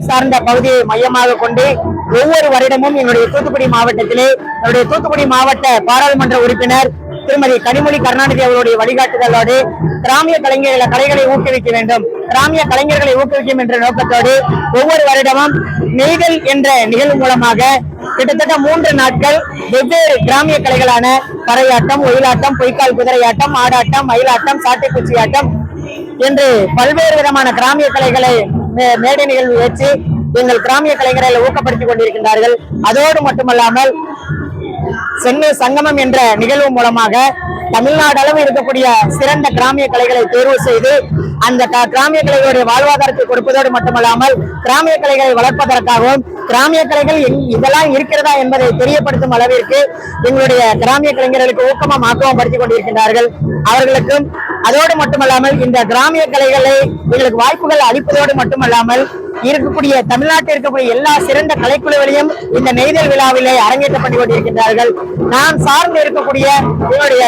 சார்ந்த பகுதியை மையமாக கொண்டு ஒவ்வொரு வருடமும் என்னுடைய தூத்துக்குடி மாவட்டத்திலே என்னுடைய தூத்துக்குடி மாவட்ட பாராளுமன்ற உறுப்பினர் திருமதி கனிமொழி கருணாநிதி அவர்களுடைய வழிகாட்டுதலோடு கிராமிய கலைகளை ஊக்குவிக்க வேண்டும், கிராமிய கலைஞர்களை ஊக்குவிக்கும் என்ற நோக்கத்தோடு ஒவ்வொரு வருடமும் நெய்தல் என்ற நிகழ்வு மூலமாக கிட்டத்தட்ட 3 நாட்கள் வெவ்வேறு கிராமிய கலைகளான பறையாட்டம், ஒயிலாட்டம், பொய்க்கால் குதிரையாட்டம், ஆடாட்டம், மயிலாட்டம், சாட்டைக்குச்சி ஆட்டம் என்று பல்வேறு விதமான கிராமிய கலைகளை மேடை நிகழ்வு வச்சு எங்கள் கிராமிய கலைஞர்களை ஊக்கப்படுத்திக் கொண்டிருக்கின்றார்கள். அதோடு மட்டுமல்லாமல் சென்னை சங்கமம் என்ற நிகழ்வு மூலமாக தமிழ்நாடு அளவு இருக்கக்கூடிய சிறந்த கிராமிய கலைகளை தேர்வு செய்து அந்த கிராமிய கலைகளுடைய வாழ்வாதாரத்தை கொடுப்பதோடு மட்டுமல்லாமல் கிராமிய கலைகளை வளர்ப்பதற்காகவும் கிராமிய கலைகள் இதெல்லாம் இருக்கிறதா என்பதை தெரியப்படுத்தும் அளவிற்கு எங்களுடைய கிராமிய கலைஞர்களுக்கு ஊக்கமும் ஆக்கமும் படுத்திக் கொண்டிருக்கின்றார்கள். அவர்களுக்கும் அதோடு மட்டுமல்லாமல் இந்த கிராமிய கலைகளை எங்களுக்கு வாய்ப்புகள் அளிப்பதோடு மட்டுமல்லாமல் இருக்கக்கூடிய தமிழ்நாட்டில் இருக்கக்கூடிய எல்லா சிறந்த கலைக்குழுவிலையும் இந்த நெய்தல் விழாவிலே அரங்கேற்றப்பட்டு கொண்டிருக்கின்றார்கள். நான் சார்ந்து இருக்கக்கூடிய என்னுடைய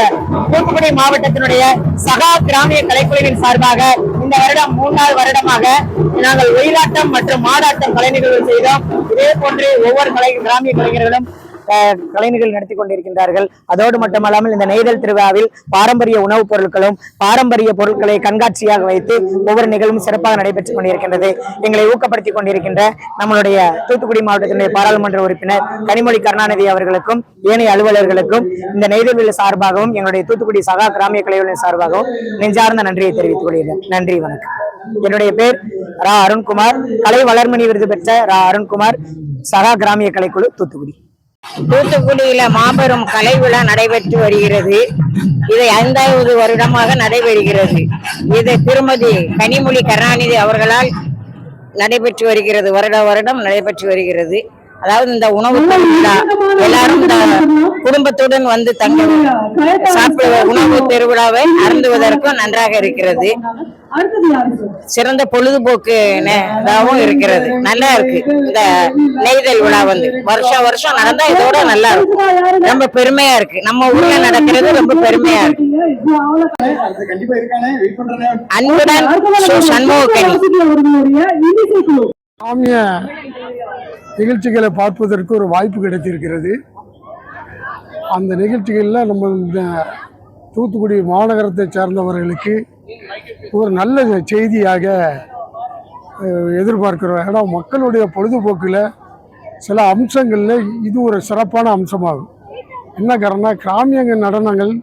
தூத்துக்குடி மாவட்டத்தினுடைய சகா கிராமிய கலைக்குழுவின் சார்பாக இந்த வருடம் 3வது வருடமாக நாங்கள் ஒயிலாட்டம் மற்றும் மாடாட்டம் கலை நிகழ்வு செய்தோம். இதே போன்று ஒவ்வொரு கிராமிய கலைஞர்களும் கலைஞர்கள் நடத்தி கொண்டிருக்கின்றார்கள். அதோடு மட்டுமல்லாமல் இந்த நெய்தல் திருவிழாவில் பாரம்பரிய உணவுப் பொருட்களும் பாரம்பரிய பொருட்களை கண்காட்சியாக வைத்து ஒவ்வொரு நிகழ்வும் சிறப்பாக நடைபெற்றுக் கொண்டிருக்கின்றது. எங்களை ஊக்கப்படுத்திக் கொண்டிருக்கின்ற நம்மளுடைய தூத்துக்குடி மாவட்டத்தினுடைய பாராளுமன்ற உறுப்பினர் கனிமொழி கருணாநிதி அவர்களுக்கும் ஏனைய அலுவலர்களுக்கும் இந்த நெய்தல் விழா சார்பாகவும் எங்களுடைய தூத்துக்குடி சகா கிராமிய கலைகளின் சார்பாகவும் நெஞ்சார்ந்த நன்றியை தெரிவித்துக் கொள்கிறேன். நன்றி, வணக்கம். என்னுடைய பேர் ரா அருண்குமார், கலை வளர்மணி விருது பெற்ற ரா அருண்குமார், சகா கிராமிய கலைக்குழு, தூத்துக்குடி. தூத்துக்குடியில மாபெரும் கலை விழா நடைபெற்று வருகிறது. இது 5வது வருடமாக நடைபெறுகிறது. இது திருமதி கனிமொழி கருணாநிதி அவர்களால் நடைபெற்று வருகிறது. வருடம் நடைபெற்று வருகிறது. அதாவது இந்த உணவு விழா எல்லாரும் இந்த குடும்பத்துடன் வந்து தங்கள் சாப்பிட உணவு பெருவிழாவை அருந்துவதற்கும் நன்றாக இருக்கிறது. சிறந்த பொழுதுபோக்கு இருக்கிறது. நல்லா இருக்கு. இந்த நெய்தல் விழா வந்து வருஷம் நடந்தா இதோட நல்லா இருக்கும். ரொம்ப பெருமையா இருக்கு. நம்ம ஊர்ல நடக்கிறது ரொம்ப பெருமையா இருக்கு. அன்புடன் சண்முகக்கனி. கிராமிய நிகழ்ச்சிகளை பார்ப்பதற்கு ஒரு வாய்ப்பு கிடைத்திருக்கிறது. அந்த நிகழ்ச்சிகளில் நம்ம இந்த தூத்துக்குடி மாநகரத்தை சேர்ந்தவர்களுக்கு ஒரு நல்ல செய்தியாக எதிர்பார்க்கிறோம். ஏன்னா மக்களுடைய பொழுதுபோக்கில் சில அம்சங்களில் இது ஒரு சிறப்பான அம்சமாகும். என்ன காரணம், கிராமிய நடனங்கள்,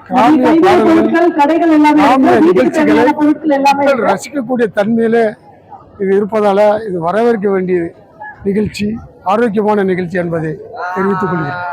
கிராமிய பாடல்கள், கிராமிய நிகழ்ச்சிகளை மக்கள் ரசிக்கக்கூடிய தன்மையில் இது இருப்பதால் இது வரவேற்க வேண்டிய நிகழ்ச்சி, ஆரோக்கியமான நிகழ்ச்சி என்பதை தெரிவித்துக் கொள்கிறேன்.